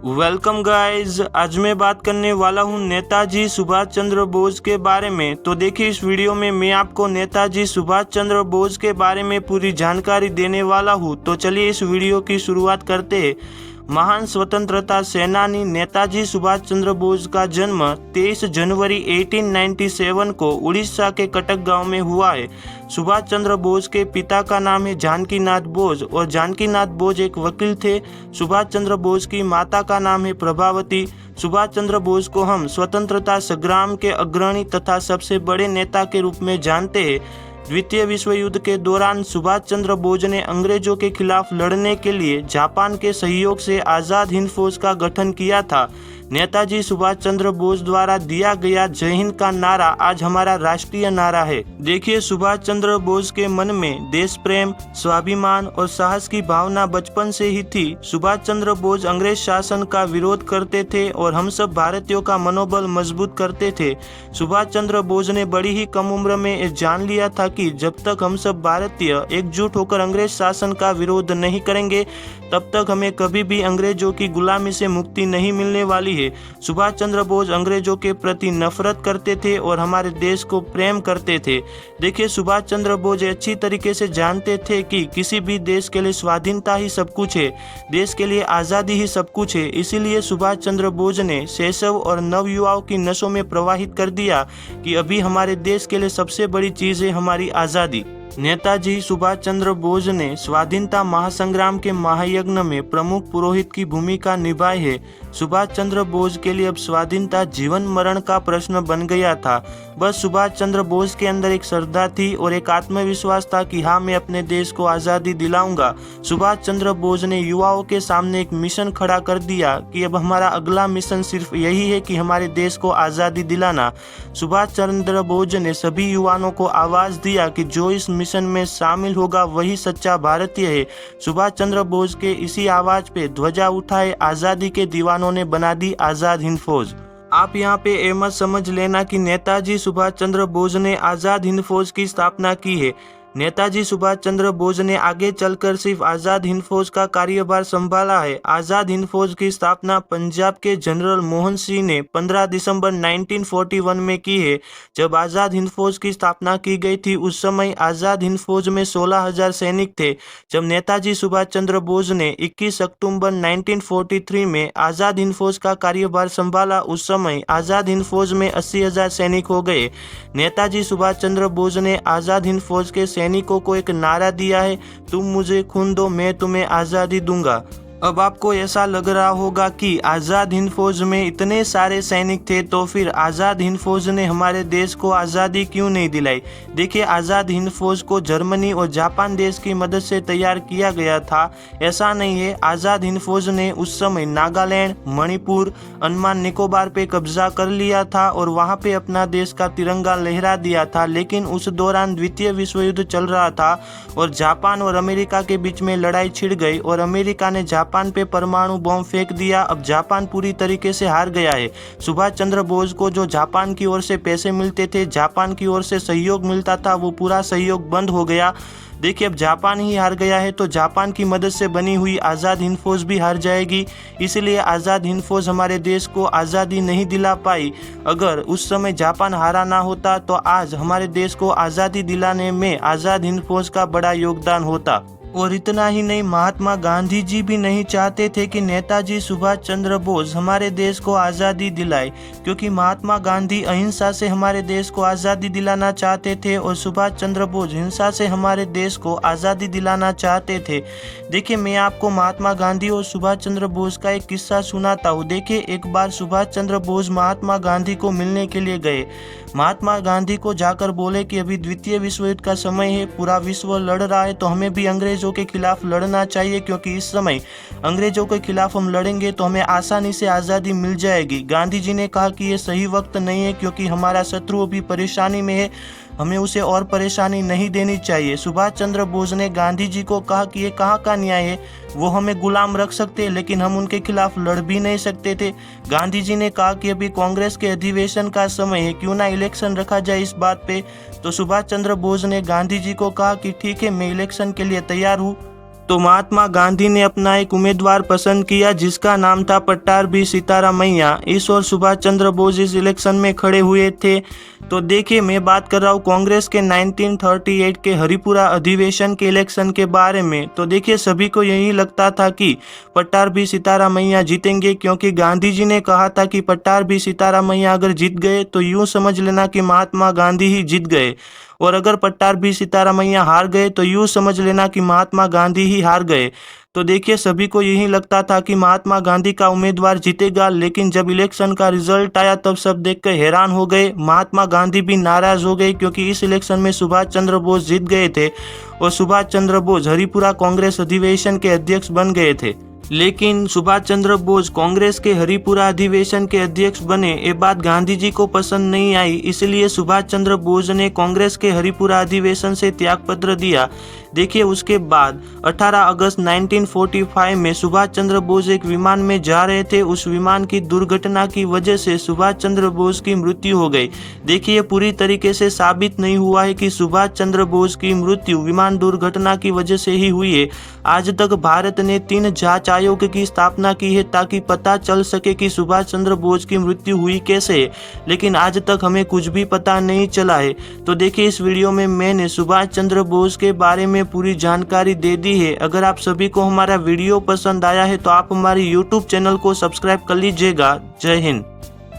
Welcome guys. आज मैं बात करने वाला हूं नेताजी सुभाष चंद्र बोस के बारे में। तो देखिए, इस वीडियो में मैं आपको नेताजी सुभाष चंद्र बोस के बारे में पूरी जानकारी देने वाला हूं। तो चलिए इस वीडियो की शुरुआत करते हैं। महान स्वतंत्रता सेनानी नेताजी सुभाष चंद्र बोस का जन्म 23 जनवरी 1897 को उड़ीसा के कटक गांव में हुआ है। सुभाष चंद्र बोस के पिता का नाम है जानकीनाथ बोस और जानकीनाथ बोस एक वकील थे। सुभाष चंद्र बोस की माता का नाम है प्रभावती। सुभाष चंद्र बोस को हम स्वतंत्रता संग्राम के अग्रणी तथा सबसे बड़े नेता के रूप में जानते हैं। द्वितीय विश्व युद्ध के दौरान सुभाष चंद्र बोस ने अंग्रेजों के खिलाफ लड़ने के लिए जापान के सहयोग से आज़ाद हिंद फौज का गठन किया था। नेताजी सुभाष चंद्र बोस द्वारा दिया गया जय हिंद का नारा आज हमारा राष्ट्रीय नारा है। देखिए, सुभाष चंद्र बोस के मन में देश प्रेम, स्वाभिमान और साहस की भावना बचपन से ही थी। सुभाष चंद्र बोस अंग्रेज शासन का विरोध करते थे और हम सब भारतीयों का मनोबल मजबूत करते थे। सुभाष चंद्र बोस ने बड़ी ही कम उम्र में जान लिया था कि जब तक हम सब भारतीय एकजुट होकर अंग्रेज शासन का विरोध नहीं करेंगे, तब तक हमें कभी भी अंग्रेजों की गुलामी से मुक्ति नहीं मिलने वाली है। सुभाष चंद्र बोस अंग्रेजों के प्रति नफरत करते थे और हमारे देश को प्रेम करते थे। देखिए, सुभाष चंद्र बोस अच्छी तरीके से जानते थे कि किसी भी देश के लिए स्वाधीनता ही सब कुछ है, देश के लिए आज़ादी ही सब कुछ है। इसीलिए सुभाष चंद्र बोस ने शैशव और नवयुवाओं की नसों में प्रवाहित कर दिया कि अभी हमारे देश के लिए सबसे बड़ी चीज़ है हमारी आज़ादी। नेताजी सुभाष चंद्र बोस ने स्वाधीनता महासंग्राम के महायज्ञ में प्रमुख पुरोहित की भूमिका निभाई है। सुभाष चंद्र बोस के लिए अब स्वाधीनता जीवन मरण का प्रश्न बन गया था। बस सुभाष चंद्र बोस के अंदर एक श्रद्धा थी और एक आत्मविश्वास था कि हाँ, मैं अपने देश को आज़ादी दिलाऊंगा। सुभाष चंद्र बोस ने युवाओं के सामने एक मिशन खड़ा कर दिया कि अब हमारा अगला मिशन सिर्फ यही है कि हमारे देश को आज़ादी दिलाना। सुभाष चंद्र बोस ने सभी युवाओं को आवाज़ दिया कि जो इस मिशन में शामिल होगा वही सच्चा भारतीय है। सुभाष चंद्र बोस के इसी आवाज पे ध्वजा उठाए आज़ादी के दीवानों ने बना दी आज़ाद हिंद फौज। आप यहाँ पे ये मत समझ लेना कि नेताजी सुभाष चंद्र बोस ने आज़ाद हिंद फौज की स्थापना की है। नेताजी सुभाष चंद्र बोस ने आगे चलकर सिर्फ आज़ाद हिंद फौज का कार्यभार संभाला है। आज़ाद हिंद फौज की स्थापना पंजाब के जनरल मोहन सिंह ने 15 दिसंबर 1941 में की है। जब आज़ाद हिंद फौज की स्थापना की गई थी, उस समय आज़ाद हिंद फौज में 16,000 सैनिक थे। जब नेताजी सुभाष चंद्र बोस ने 21 अक्टूबर 1943 में आज़ाद हिंद फौज का कार्यभार संभाला, उस समय आज़ाद हिंद फौज में 80,000 सैनिक हो गए। नेताजी सुभाष चंद्र बोस ने आज़ाद हिंद फौज के सैनिकों को एक नारा दिया है, तुम मुझे खून दो, मैं तुम्हें आज़ादी दूंगा। अब आपको ऐसा लग रहा होगा कि आज़ाद हिंद फौज में इतने सारे सैनिक थे तो फिर आज़ाद हिंद फौज ने हमारे देश को आज़ादी क्यों नहीं दिलाई। देखिए, आज़ाद हिंद फौज को जर्मनी और जापान देश की मदद से तैयार किया गया था, ऐसा नहीं है। आज़ाद हिंद फौज ने उस समय नागालैंड, मणिपुर, अंडमान निकोबार पे कब्जा कर लिया था और वहाँ पे अपना देश का तिरंगा लहरा दिया था। लेकिन उस दौरान द्वितीय विश्व युद्ध चल रहा था और जापान और अमेरिका के बीच में लड़ाई छिड़ गई और अमेरिका ने जापान पे परमाणु बम फेंक दिया। अब जापान पूरी तरीके से हार गया है। सुभाष चंद्र बोस को जो जापान की ओर से पैसे मिलते थे, जापान की ओर से सहयोग मिलता था, वो पूरा सहयोग बंद हो गया। देखिए, अब जापान ही हार गया है तो जापान की मदद से बनी हुई आज़ाद हिंद फौज भी हार जाएगी। इसलिए आज़ाद हिंद फौज हमारे देश को आज़ादी नहीं दिला पाई। अगर उस समय जापान हारा ना होता तो आज हमारे देश को आज़ादी दिलाने में आज़ाद हिंद फौज का बड़ा योगदान होता। और इतना ही नहीं, महात्मा गांधी जी भी नहीं चाहते थे कि नेताजी सुभाष चंद्र बोस हमारे देश को आज़ादी दिलाए, क्योंकि महात्मा गांधी अहिंसा से हमारे देश को आज़ादी दिलाना चाहते थे और सुभाष चंद्र बोस हिंसा से हमारे देश को आज़ादी दिलाना चाहते थे। देखिए, मैं आपको महात्मा गांधी और सुभाष चंद्र बोस का एक किस्सा सुनाता हूँ। देखिए, एक बार सुभाष चंद्र बोस महात्मा गांधी को मिलने के लिए गए। महात्मा गांधी को जाकर बोले कि अभी द्वितीय विश्व युद्ध का समय है, पूरा विश्व लड़ रहा है, तो हमें भी अंग्रेजों के खिलाफ लड़ना चाहिए, क्योंकि इस समय अंग्रेजों के खिलाफ हम लड़ेंगे तो हमें आसानी से आज़ादी मिल जाएगी। गांधी जी ने कहा कि ये सही वक्त नहीं है, क्योंकि हमारा शत्रु अभी परेशानी में है, हमें उसे और परेशानी नहीं देनी चाहिए। सुभाष चंद्र बोस ने गांधी जी को कहा कि ये कहाँ का न्याय है, वो हमें गुलाम रख सकते हैं लेकिन हम उनके खिलाफ लड़ भी नहीं सकते थे। गांधी जी ने कहा कि अभी कांग्रेस के अधिवेशन का समय है, क्यों ना इलेक्शन रखा जाए इस बात पे। तो सुभाष चंद्र बोस ने गांधी जी को कहा कि ठीक है, मैं इलेक्शन के लिए तैयार हूँ। तो महात्मा गांधी ने अपना एक उम्मीदवार पसंद किया जिसका नाम था पट्टाभी सीतारामैया। इस और सुभाष चंद्र बोस इस इलेक्शन में खड़े हुए थे। तो देखिए, मैं बात कर रहा हूँ कांग्रेस के 1938 के हरिपुरा अधिवेशन के इलेक्शन के बारे में। तो देखिए, सभी को यही लगता था कि पट्टाभी सीतारामैया जीतेंगे, क्योंकि गांधी जी ने कहा था कि पट्टाभी सीतारामैया अगर जीत गए तो यूं समझ लेना कि महात्मा गांधी ही जीत गए, और अगर पट्टाभी सीतारामैया हार गए तो यूं समझ लेना कि महात्मा गांधी ही हार गए। तो देखिए, सभी को यही लगता था कि महात्मा गांधी का उम्मीदवार जीतेगा, लेकिन जब इलेक्शन का रिजल्ट आया तब सब देखकर हैरान हो गए। महात्मा गांधी भी नाराज हो गए, क्योंकि इस इलेक्शन में सुभाष चंद्र बोस जीत गए थे और सुभाष चंद्र बोस हरिपुरा कांग्रेस अधिवेशन के अध्यक्ष बन गए थे। लेकिन सुभाष चंद्र बोस कांग्रेस के हरिपुरा अधिवेशन के अध्यक्ष बने, ये बात गांधी जी को पसंद नहीं आई। इसलिए सुभाष चंद्र बोस ने कांग्रेस के हरिपुरा अधिवेशन से त्यागपत्र दिया। देखिए, उसके बाद 18 अगस्त 1945 में सुभाष चंद्र बोस एक विमान में जा रहे थे। उस विमान की दुर्घटना की वजह से सुभाष चंद्र बोस की मृत्यु हो गई। देखिए, पूरी तरीके से साबित नहीं हुआ है कि सुभाष चंद्र बोस की मृत्यु विमान दुर्घटना की वजह से ही हुई है। आज तक भारत ने 3 जांच आयोग की स्थापना की है ताकि पता चल सके कि सुभाष चंद्र बोस की मृत्यु हुई कैसे है, लेकिन आज तक हमें कुछ भी पता नहीं चला है। तो देखिए, इस वीडियो में मैंने सुभाष चंद्र बोस के बारे में पूरी जानकारी दे दी है। अगर आप सभी को हमारा वीडियो पसंद आया है तो आप हमारे YouTube चैनल को सब्सक्राइब कर लीजिएगा। जय हिंद।